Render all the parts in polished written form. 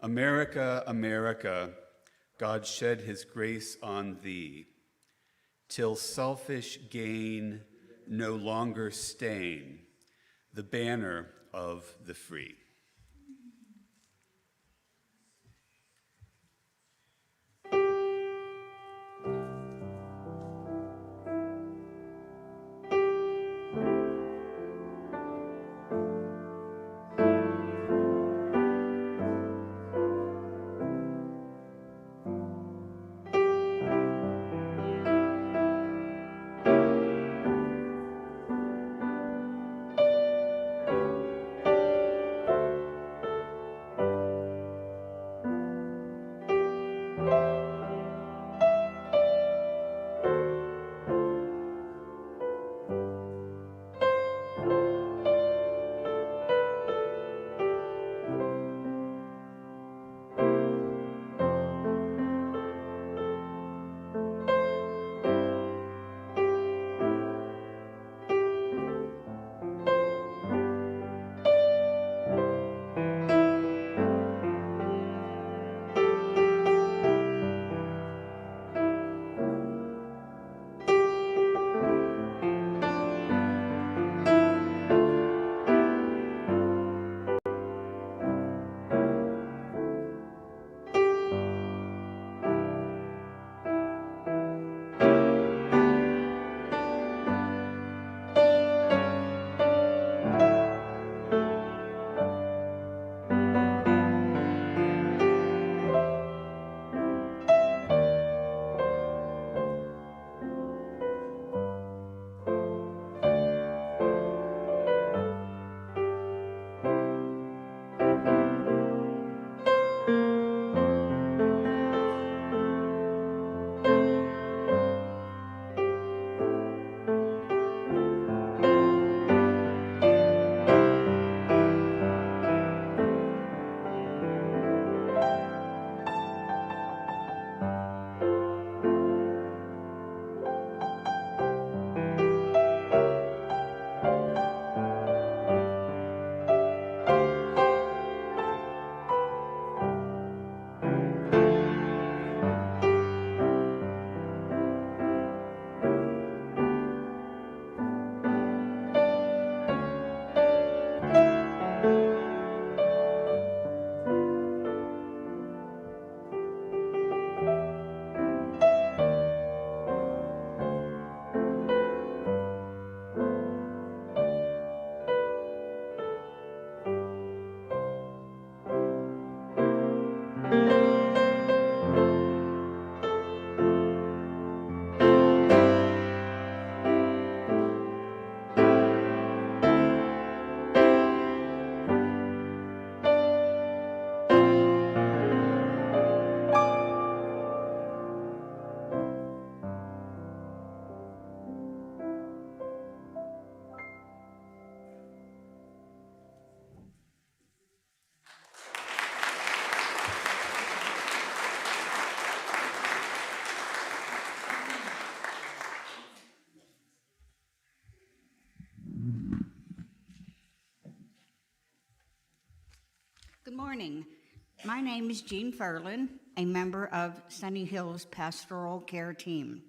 America, America, God shed his grace on thee, till selfish gain no longer stain the banner of the free. Good morning. My name is Jean Ferlin, a member of Sunnyhill's pastoral care team.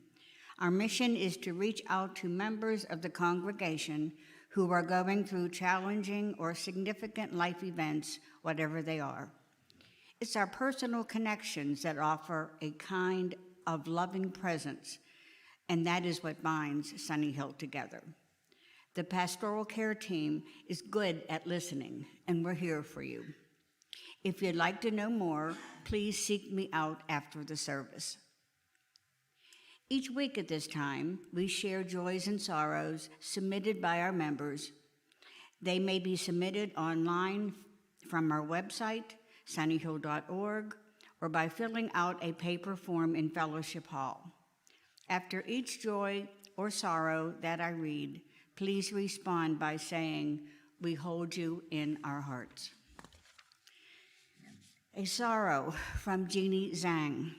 Our mission is to reach out to members of the congregation who are going through challenging or significant life events, whatever they are. It's our personal connections that offer a kind of loving presence, and that is what binds Sunnyhill together. The pastoral care team is good at listening, and we're here for you. If you'd like to know more, please seek me out after the service. Each week at this time, we share joys and sorrows submitted by our members. They may be submitted online from our website, sunnyhill.org, or by filling out a paper form in Fellowship Hall. After each joy or sorrow that I read, please respond by saying, "We hold you in our hearts." A sorrow from Jeannie Zhang.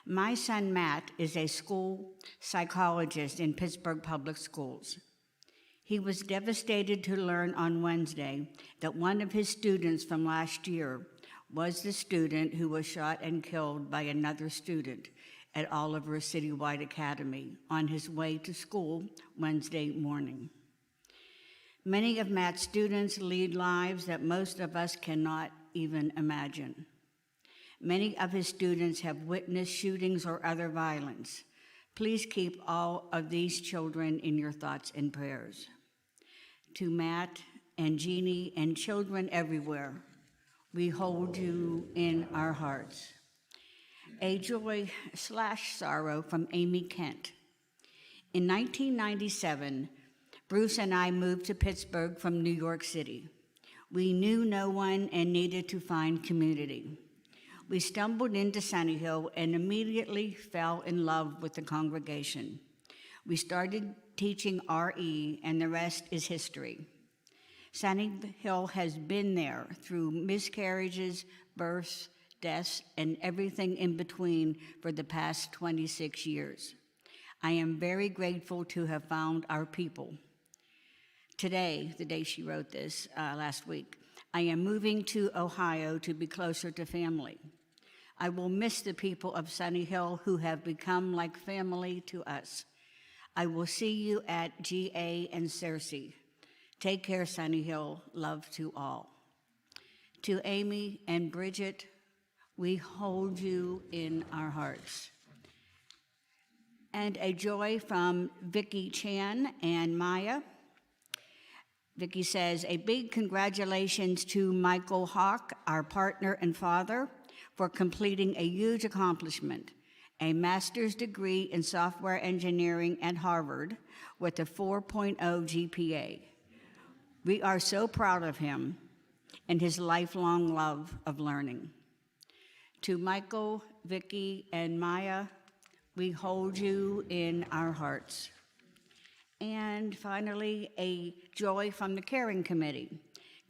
My son Matt is a school psychologist in Pittsburgh Public Schools. He was devastated to learn on Wednesday that one of his students from last year was the student who was shot and killed by another student at Oliver Citywide Academy on his way to school Wednesday morning. Many of Matt's students lead lives that most of us cannot even imagine. Many of his students have witnessed shootings or other violence. Please keep all of these children in your thoughts and prayers. To Matt and Jeannie and children everywhere, we hold you in our hearts. A joy/sorrow from Amy Kent. In 1997, Bruce and I moved to Pittsburgh from New York City. We knew no one and needed to find community. We stumbled into Sunnyhill and immediately fell in love with the congregation. We started teaching RE, and the rest is history. Sunnyhill has been there through miscarriages, births, deaths, and everything in between for the past 26 years. I am very grateful to have found our people. Today, the day she wrote this, last week, I am moving to Ohio to be closer to family. I will miss the people of Sunnyhill who have become like family to us. I will see you at GA and Cersei. Take care, Sunnyhill. Love to all. To Amy and Bridget, we hold you in our hearts. And a joy from Vicki Chan and Maya. Vicki says, a big congratulations to Michael Hawk, our partner and father, for completing a huge accomplishment, a master's degree in software engineering at Harvard with a 4.0 GPA. We are so proud of him and his lifelong love of learning. To Michael, Vicki, and Maya, we hold you in our hearts. And finally, a joy from the Caring Committee.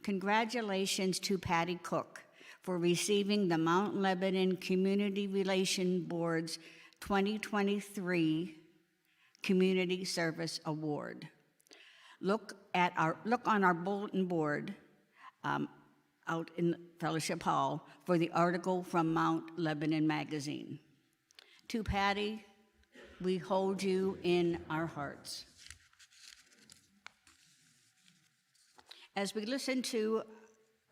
Congratulations to Patty Cook for receiving the Mount Lebanon Community Relation Board's 2023 Community Service Award. Look on our bulletin board out in Fellowship Hall for the article from Mount Lebanon Magazine. To Patty, we hold you in our hearts. As we listen to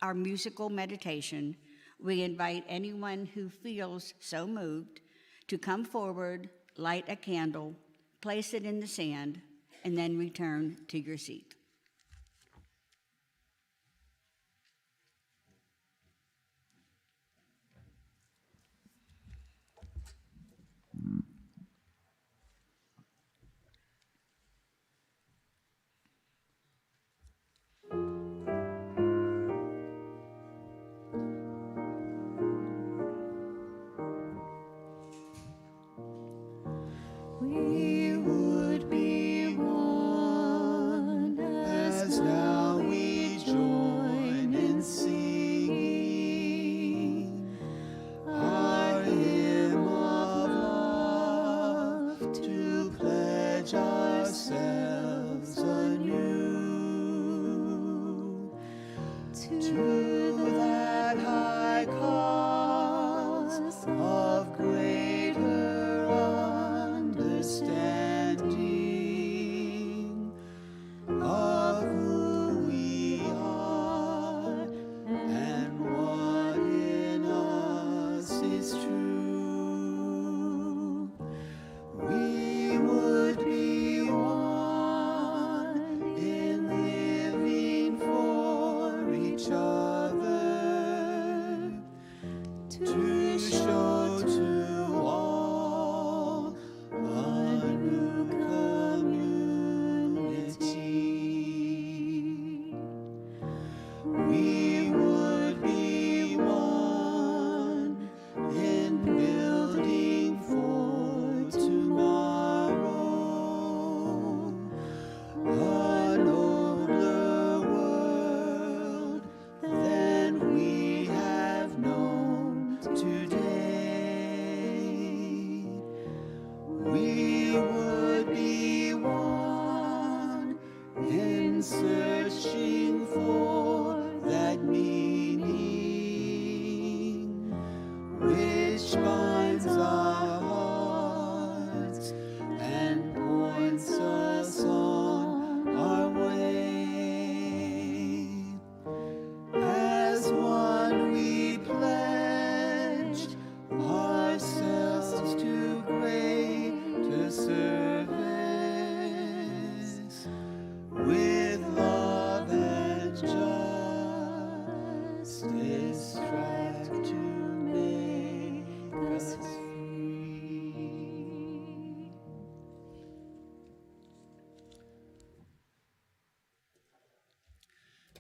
our musical meditation, we invite anyone who feels so moved to come forward, light a candle, place it in the sand, and then return to your seat. We would be one as now we join in singing our hymn of love to pledge ourselves anew to that high cause of greater understanding.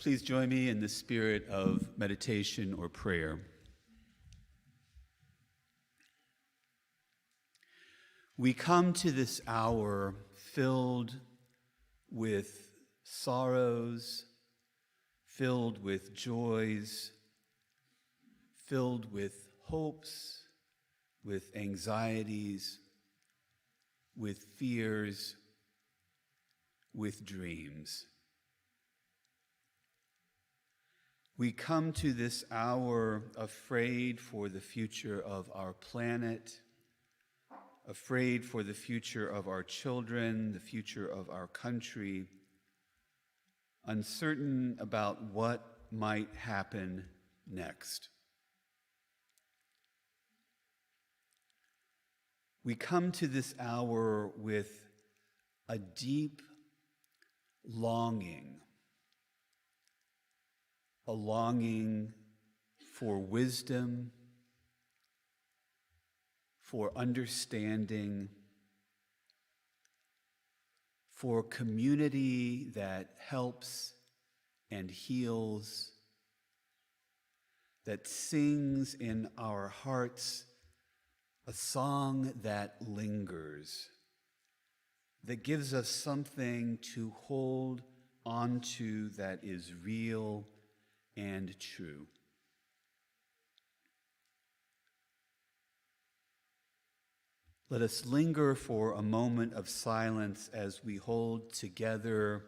Please join me in the spirit of meditation or prayer. We come to this hour filled with sorrows, filled with joys, filled with hopes, with anxieties, with fears, with dreams. We come to this hour afraid for the future of our planet, afraid for the future of our children, the future of our country, uncertain about what might happen next. We come to this hour with a deep longing, a longing for wisdom, for understanding, for community that helps and heals, that sings in our hearts a song that lingers, that gives us something to hold onto that is real and true. Let us linger for a moment of silence as we hold together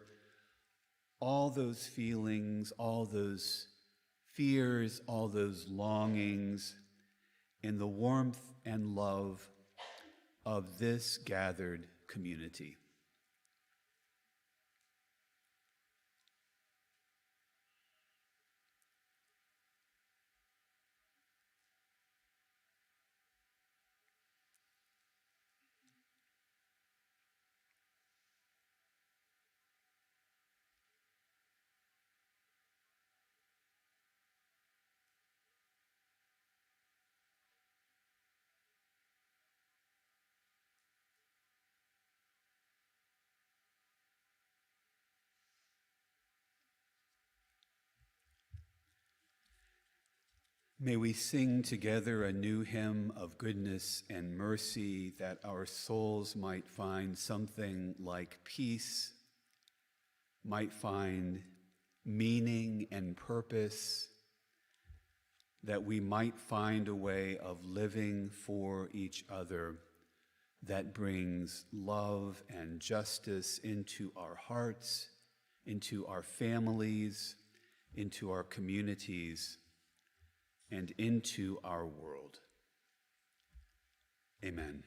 all those feelings, all those fears, all those longings in the warmth and love of this gathered community. May we sing together a new hymn of goodness and mercy, that our souls might find something like peace, might find meaning and purpose, that we might find a way of living for each other that brings love and justice into our hearts, into our families, into our communities, and into our world. Amen.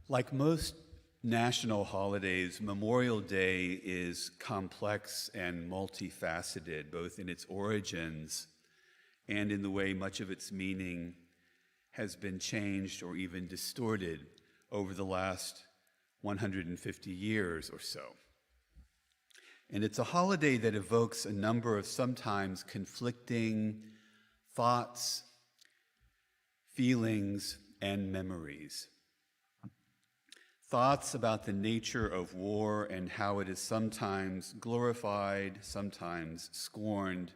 Like most national holidays, Memorial Day is complex and multifaceted, both in its origins and in the way much of its meaning has been changed or even distorted over the last 150 years or so. And it's a holiday that evokes a number of sometimes conflicting thoughts, feelings, and memories. Thoughts about the nature of war and how it is sometimes glorified, sometimes scorned,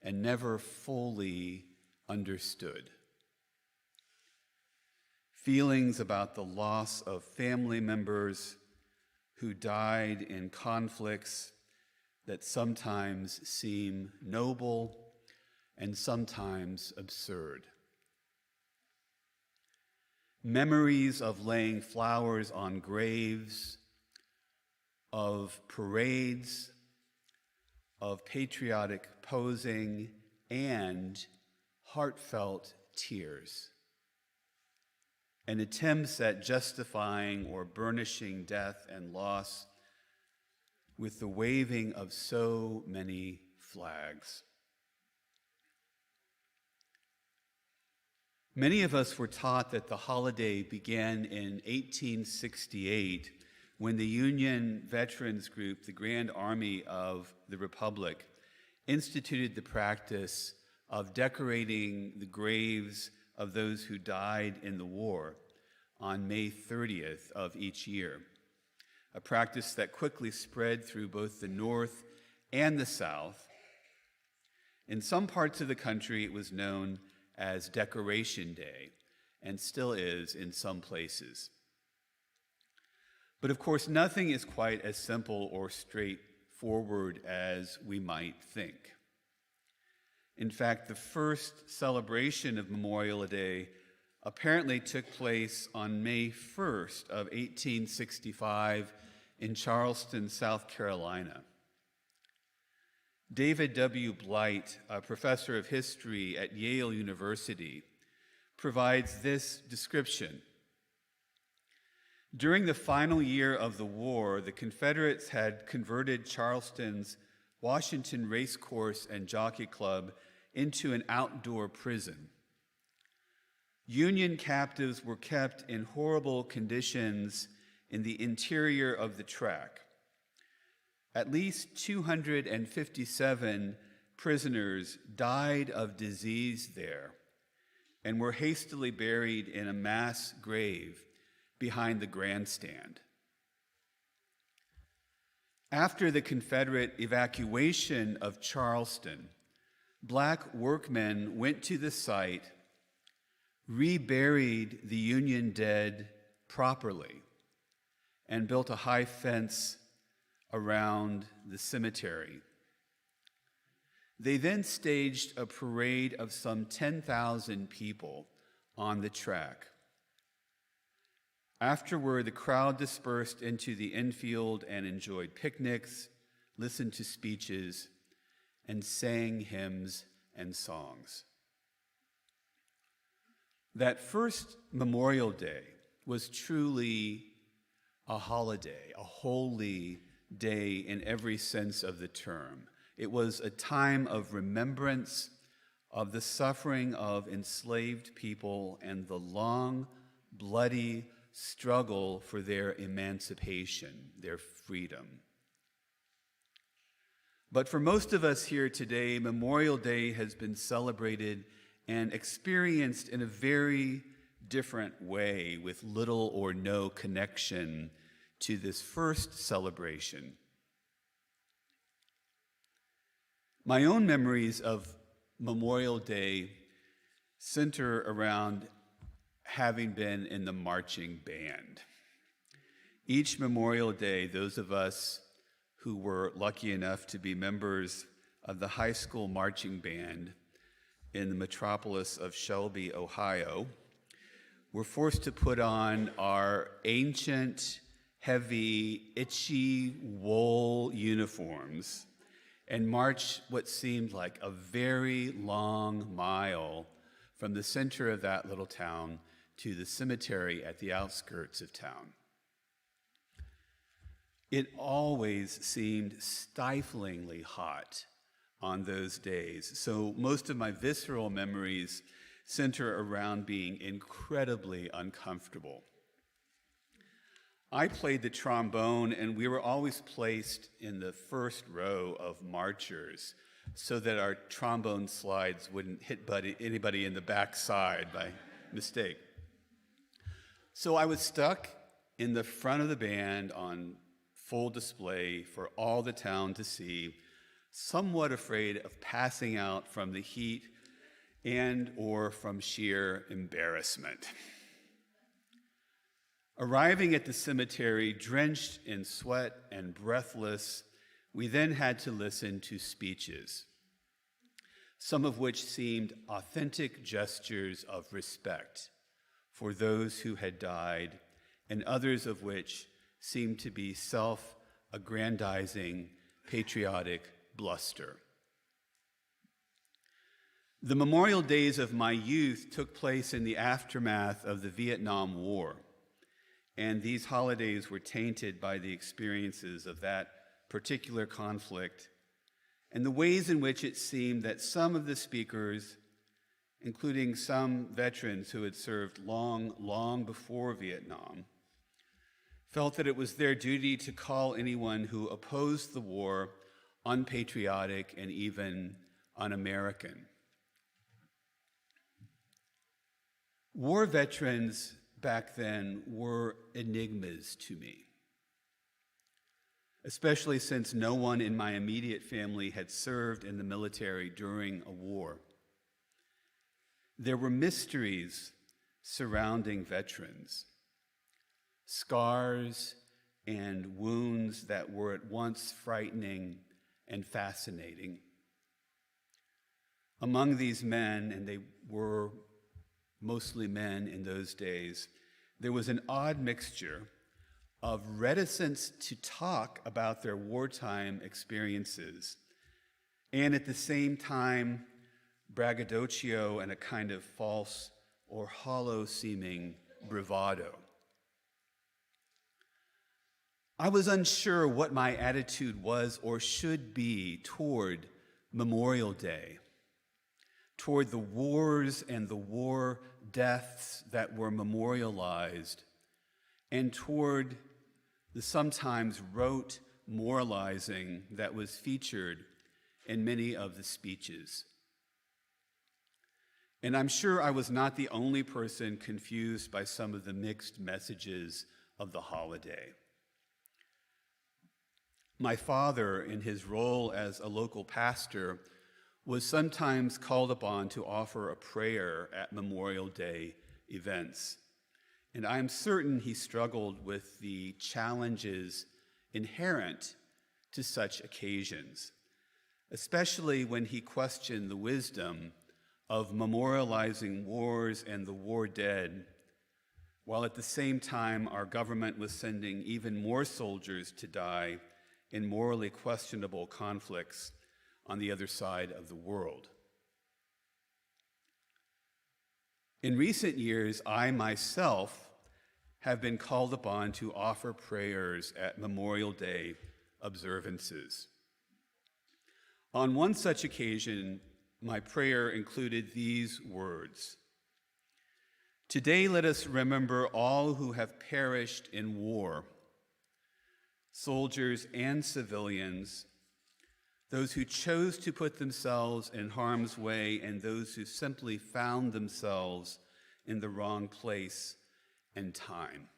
and never fully understood. Feelings about the loss of family members who died in conflicts that sometimes seem noble and sometimes absurd. Memories of laying flowers on graves, of parades, of patriotic posing, and heartfelt tears, and attempts at justifying or burnishing death and loss with the waving of so many flags. Many of us were taught that the holiday began in 1868 when the Union Veterans Group, the Grand Army of the Republic, instituted the practice of decorating the graves of those who died in the war on May 30th of each year, a practice that quickly spread through both the North and the South. In some parts of the country, it was known as Decoration Day, and still is in some places. But of course, nothing is quite as simple or straightforward as we might think. In fact, the first celebration of Memorial Day apparently took place on May 1st of 1865 in Charleston, South Carolina. David W. Blight, a professor of history at Yale University, provides this description. During the final year of the war, the Confederates had converted Charleston's Washington Racecourse and Jockey Club into an outdoor prison. Union captives were kept in horrible conditions in the interior of the track. At least 257 prisoners died of disease there and were hastily buried in a mass grave behind the grandstand. After the Confederate evacuation of Charleston, Black workmen went to the site, reburied the Union dead properly, and built a high fence around the cemetery. They then staged a parade of some 10,000 people on the track. Afterward, the crowd dispersed into the infield and enjoyed picnics, listened to speeches, and sang hymns and songs. That first Memorial Day was truly a holiday, a holy day in every sense of the term. It was a time of remembrance of the suffering of enslaved people and the long, bloody struggle for their emancipation, their freedom. But for most of us here today, Memorial Day has been celebrated and experienced in a very different way, with little or no connection to this first celebration. My own memories of Memorial Day center around having been in the marching band. Each Memorial Day, those of us who were lucky enough to be members of the high school marching band in the metropolis of Shelby, Ohio, were forced to put on our ancient, heavy, itchy wool uniforms and march what seemed like a very long mile from the center of that little town to the cemetery at the outskirts of town. It always seemed stiflingly hot on those days, so most of my visceral memories center around being incredibly uncomfortable. I played the trombone, and we were always placed in the first row of marchers so that our trombone slides wouldn't hit anybody in the backside by mistake. So I was stuck in the front of the band on full display for all the town to see, somewhat afraid of passing out from the heat and or from sheer embarrassment. Arriving at the cemetery, drenched in sweat and breathless, we then had to listen to speeches, some of which seemed authentic gestures of respect for those who had died, and others of which seemed to be self-aggrandizing, patriotic bluster. The Memorial Days of my youth took place in the aftermath of the Vietnam War, and these holidays were tainted by the experiences of that particular conflict and the ways in which it seemed that some of the speakers, including some veterans who had served long before Vietnam, felt that it was their duty to call anyone who opposed the war unpatriotic, and even un-American. War veterans back then were enigmas to me, especially since no one in my immediate family had served in the military during a war. There were mysteries surrounding veterans, scars and wounds that were at once frightening and fascinating. Among these men, and they were mostly men in those days, there was an odd mixture of reticence to talk about their wartime experiences, and at the same time, braggadocio and a kind of false or hollow-seeming bravado. I was unsure what my attitude was or should be toward Memorial Day, toward the wars and the war deaths that were memorialized, and toward the sometimes rote moralizing that was featured in many of the speeches. And I'm sure I was not the only person confused by some of the mixed messages of the holiday. My father, in his role as a local pastor, was sometimes called upon to offer a prayer at Memorial Day events. And I'm certain he struggled with the challenges inherent to such occasions, especially when he questioned the wisdom of memorializing wars and the war dead, while at the same time our government was sending even more soldiers to die in morally questionable conflicts on the other side of the world. In recent years, I myself have been called upon to offer prayers at Memorial Day observances. On one such occasion, my prayer included these words: "Today let us remember all who have perished in war, soldiers and civilians, those who chose to put themselves in harm's way and those who simply found themselves in the wrong place and time.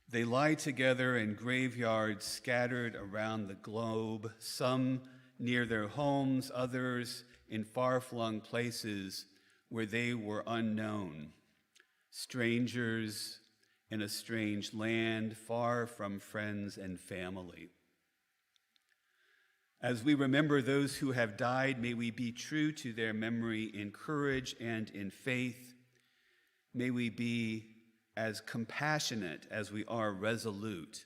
They lie together in graveyards scattered around the globe, some near their homes, others in far-flung places where they were unknown, strangers in a strange land, far from friends and family. As we remember those who have died, may we be true to their memory in courage and in faith. May we be as compassionate as we are resolute,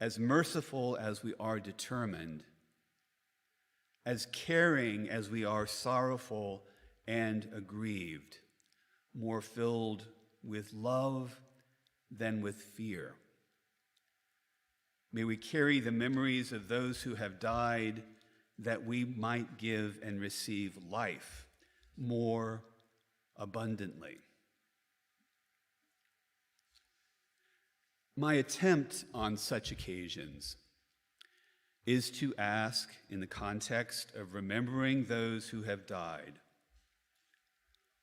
as merciful as we are determined, as caring as we are sorrowful and aggrieved, more filled with love than with fear. May we carry the memories of those who have died that we might give and receive life more abundantly." My attempt on such occasions is to ask, in the context of remembering those who have died,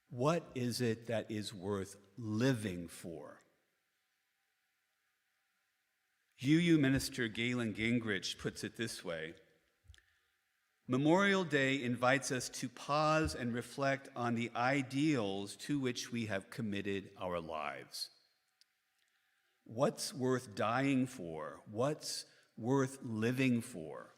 what is it that is worth living for? UU Minister Galen Gingrich puts it this way: Memorial Day invites us to pause and reflect on the ideals to which we have committed our lives. What's worth dying for? What's worth living for?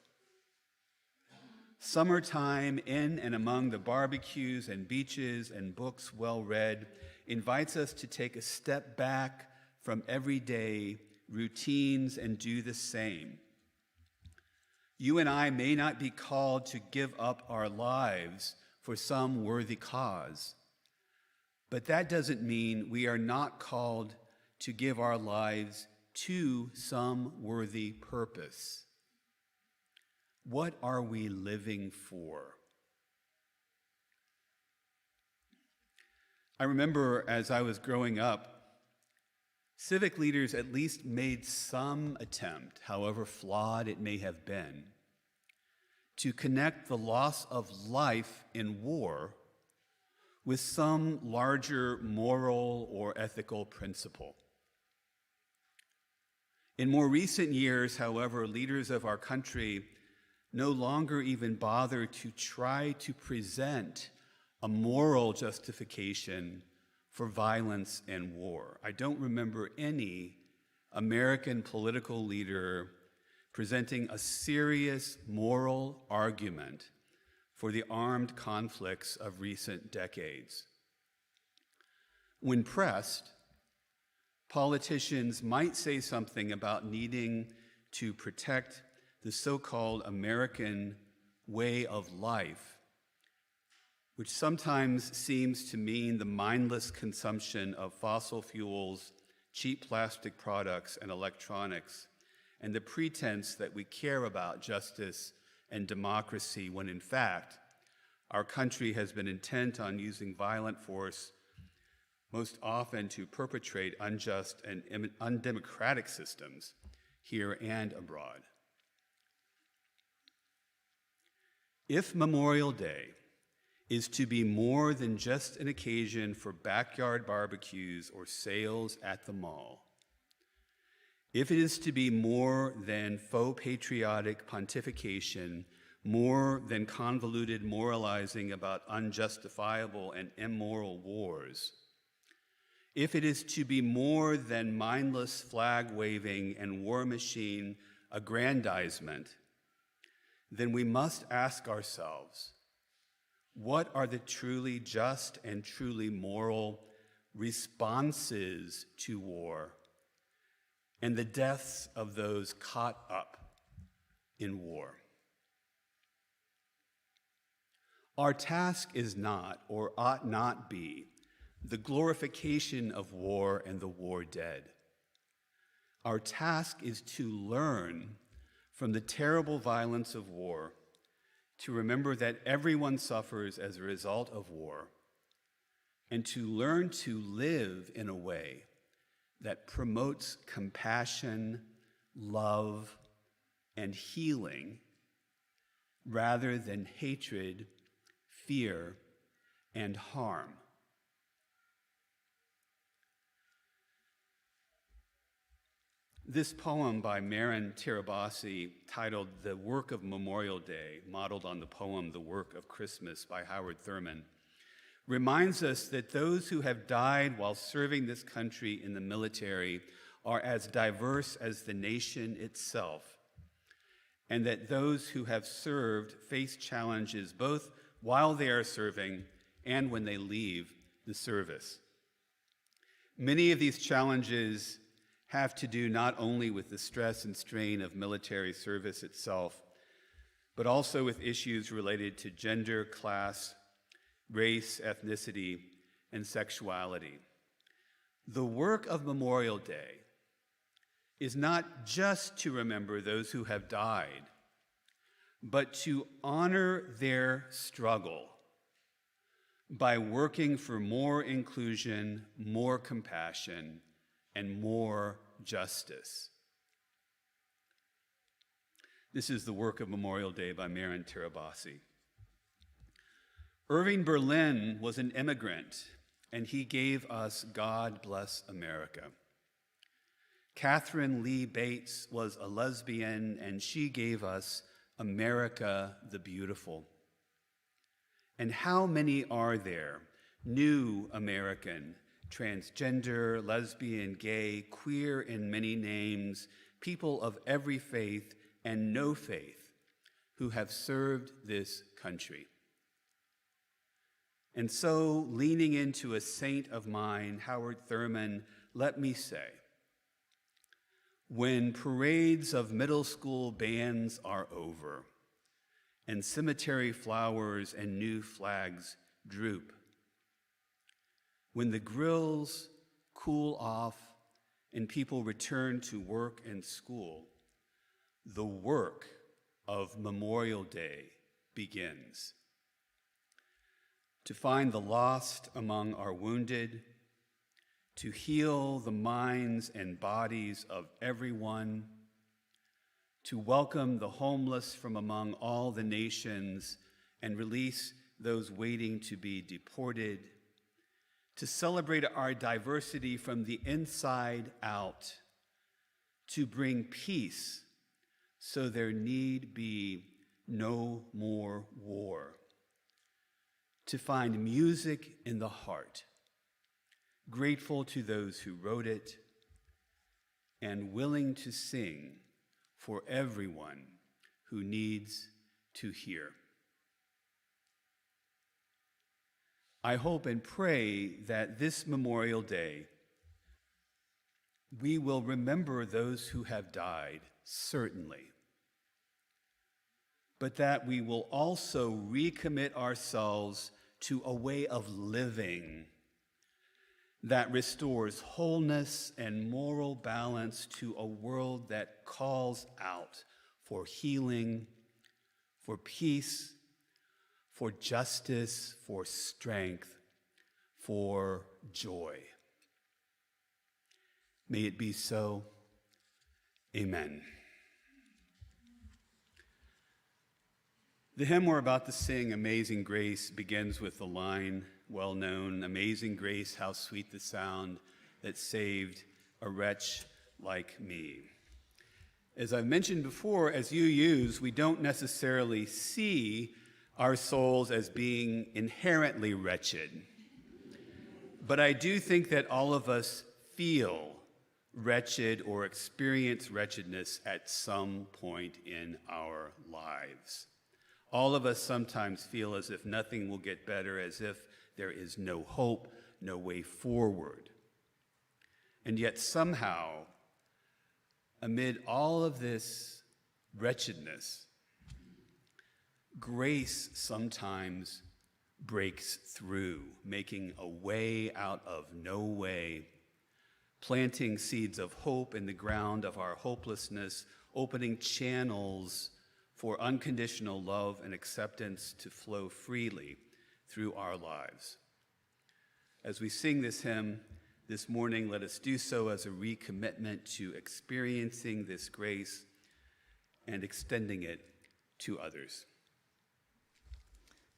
Summertime in and among the barbecues and beaches and books well read invites us to take a step back from everyday routines and do the same. You and I may not be called to give up our lives for some worthy cause, but that doesn't mean we are not called to give our lives to some worthy purpose. What are we living for? I remember as I was growing up, Civic leaders at least made some attempt, however flawed it may have been, to connect the loss of life in war with some larger moral or ethical principle. In more recent years, however, leaders of our country no longer even bother to try to present a moral justification for violence and war. I don't remember any American political leader presenting a serious moral argument for the armed conflicts of recent decades. When pressed, politicians might say something about needing to protect the so-called American way of life, which sometimes seems to mean the mindless consumption of fossil fuels, cheap plastic products, and electronics, and the pretense that we care about justice and democracy when in fact our country has been intent on using violent force, most often to perpetrate unjust and undemocratic systems here and abroad. If Memorial Day is to be more than just an occasion for backyard barbecues or sales at the mall, if it is to be more than faux patriotic pontification, more than convoluted moralizing about unjustifiable and immoral wars, if it is to be more than mindless flag waving and war machine aggrandizement, then we must ask ourselves, what are the truly just and truly moral responses to war and the deaths of those caught up in war? Our task is not, or ought not be, the glorification of war and the war dead. Our task is to learn from the terrible violence of war, to remember that everyone suffers as a result of war, and to learn to live in a way that promotes compassion, love, and healing rather than hatred, fear, and harm. This poem by Marin Tirabassi, titled The Work of Memorial Day, modeled on the poem The Work of Christmas by Howard Thurman, reminds us that those who have died while serving this country in the military are as diverse as the nation itself, and that those who have served face challenges both while they are serving and when they leave the service. Many of these challenges have to do not only with the stress and strain of military service itself, but also with issues related to gender, class, race, ethnicity, and sexuality. The work of Memorial Day is not just to remember those who have died, but to honor their struggle by working for more inclusion, more compassion, and more justice. This is The Work of Memorial Day by Marin Tirabassi. Irving Berlin was an immigrant, and he gave us God Bless America. Catherine Lee Bates was a lesbian, and she gave us America the Beautiful. And how many are there, new American, transgender, lesbian, gay, queer in many names, people of every faith and no faith, who have served this country? And so, leaning into a saint of mine, Howard Thurman, let me say, when parades of middle school bands are over, and cemetery flowers and new flags droop, when the grills cool off and people return to work and school, the work of Memorial Day begins. To find the lost among our wounded, to heal the minds and bodies of everyone, to welcome the homeless from among all the nations and release those waiting to be deported, to celebrate our diversity from the inside out, to bring peace so there need be no more war, to find music in the heart, grateful to those who wrote it, and willing to sing for everyone who needs to hear. I hope and pray that this Memorial Day we will remember those who have died, certainly, but that we will also recommit ourselves to a way of living that restores wholeness and moral balance to a world that calls out for healing, for peace, for justice, for strength, for joy. May it be so. Amen. The hymn we're about to sing, Amazing Grace, begins with the line, well known, Amazing Grace, how sweet the sound that saved a wretch like me. As I've mentioned before, as UUs, we don't necessarily see our souls as being inherently wretched. But I do think that all of us feel wretched or experience wretchedness at some point in our lives. All of us sometimes feel as if nothing will get better, as if there is no hope, no way forward. And yet somehow, amid all of this wretchedness, grace sometimes breaks through, making a way out of no way, planting seeds of hope in the ground of our hopelessness, opening channels for unconditional love and acceptance to flow freely through our lives. As we sing this hymn this morning, let us do so as a recommitment to experiencing this grace and extending it to others.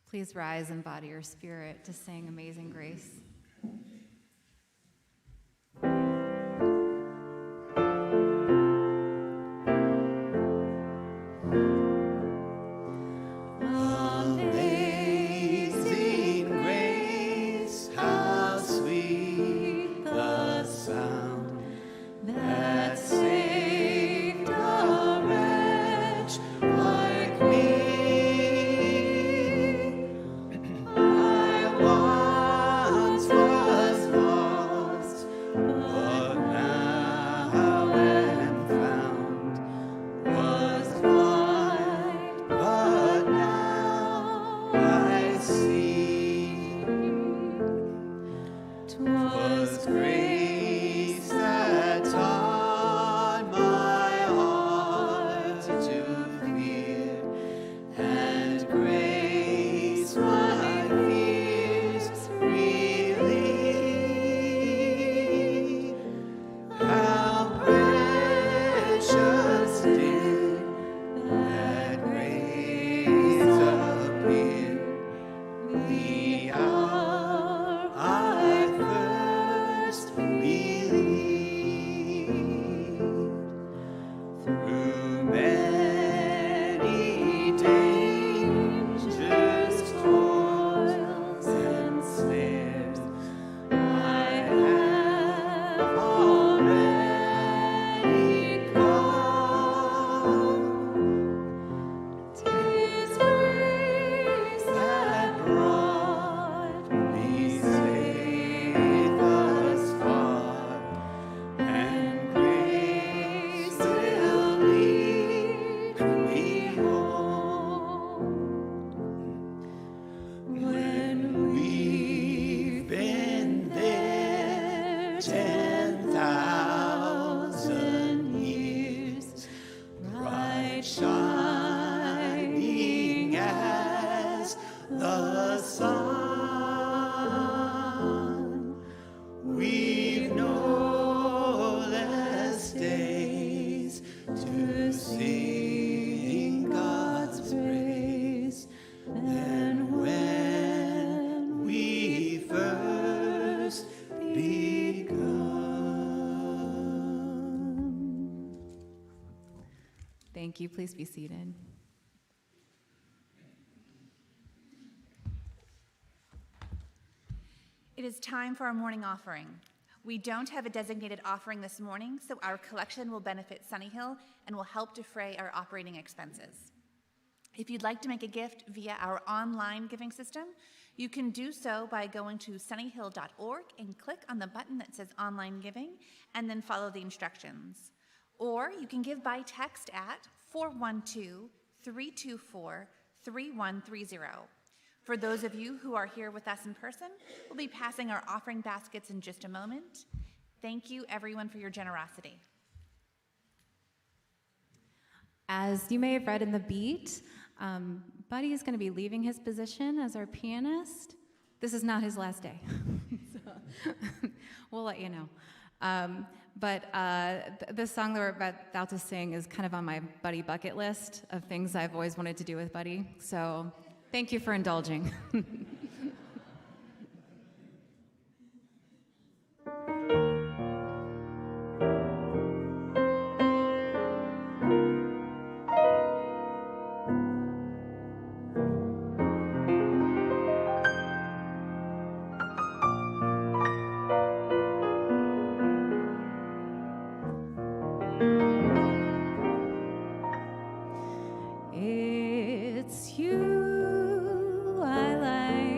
Please rise and body your spirit to sing Amazing Grace. Amazing grace, how sweet the sound that saved a wretch like me. I once was lost, but now am found. Was blind, but now I see. 'Twas grace that taught my heart to fear, and grace my fears relieve. How precious did that grace appear the hour I first believed. Through many dangers, toils, and snares, I have already come. 'Tis grace that brought me safe thus far, and grace will lead me home. When we've been there 10,000 years, bright shining as the sun, we've Thank you. Please be seated. It is time for our morning offering. We don't have a designated offering this morning, so our collection will benefit Sunnyhill and will help defray our operating expenses. If you'd like to make a gift via our online giving system, you can do so by going to sunnyhill.org and click on the button that says Online Giving, and then follow the instructions. Or you can give by text at 412-324-3130. For those of you who are here with us in person, we'll be passing our offering baskets in just a moment. Thank you, everyone, for your generosity. As you may have read in the beat, Buddy is going to be leaving his position as our pianist. This is not his last day. So, we'll let you know. But this song that we're about to sing is kind of on my Buddy bucket list of things I've always wanted to do with Buddy. So thank you for indulging. It's you I like.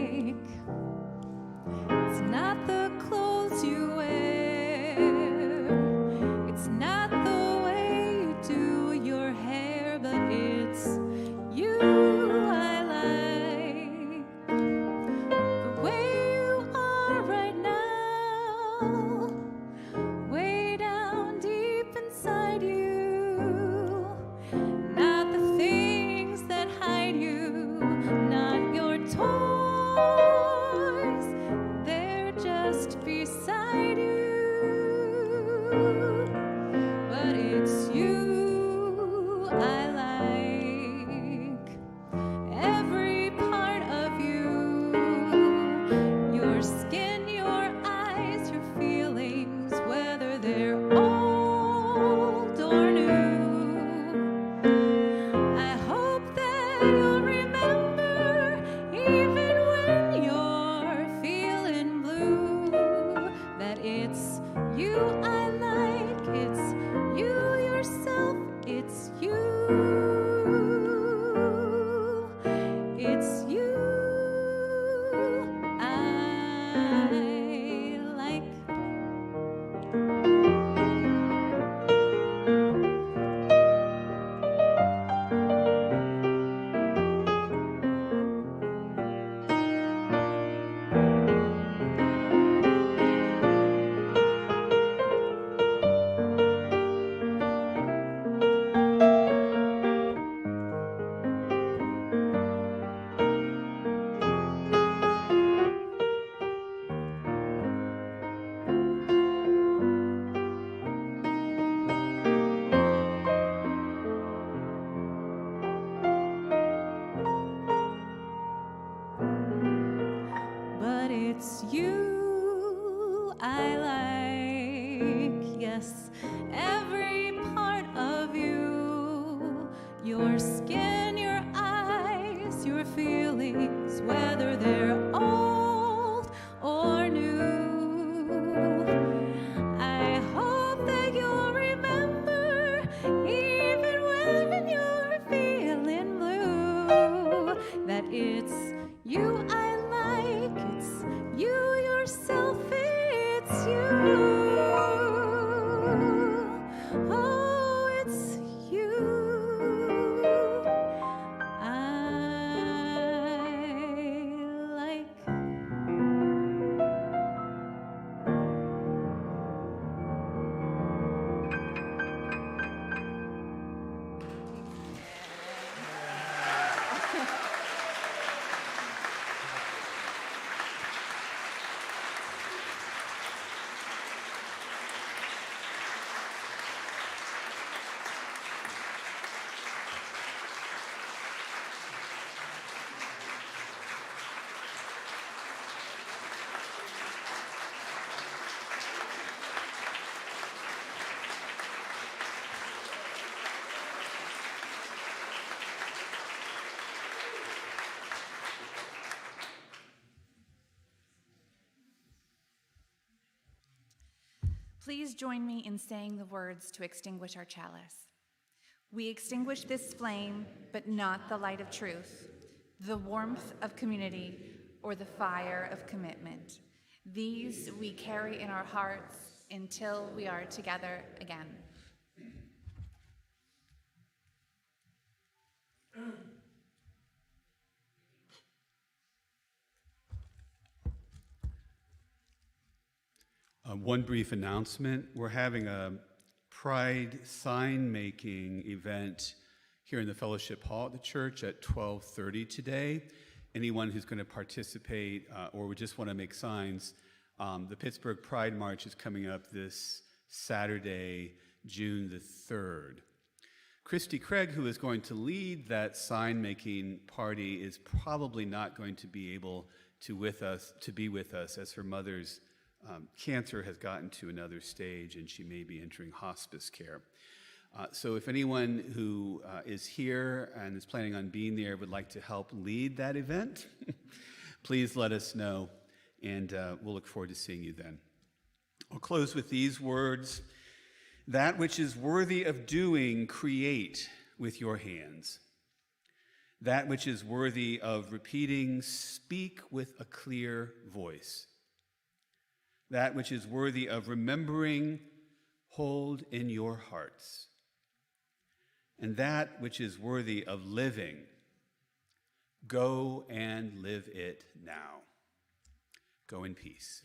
Please join me in saying the words to extinguish our chalice. We extinguish this flame, but not the light of truth, the warmth of community, or the fire of commitment. These we carry in our hearts until we are together again. One brief announcement. We're having a Pride sign-making event here in the Fellowship Hall at the church at 12:30 today. Anyone who's going to participate or would just want to make signs, the Pittsburgh Pride March is coming up this Saturday, June the 3rd. Christy Craig, who is going to lead that sign-making party, is probably not going to be able to be with us as her mother's cancer has gotten to another stage and she may be entering hospice care. So if anyone who is here and is planning on being there would like to help lead that event, please let us know, and we'll look forward to seeing you then. I'll close with these words. That which is worthy of doing, create with your hands. That which is worthy of repeating, speak with a clear voice. That which is worthy of remembering, hold in your hearts. And that which is worthy of living, go and live it now. Go in peace.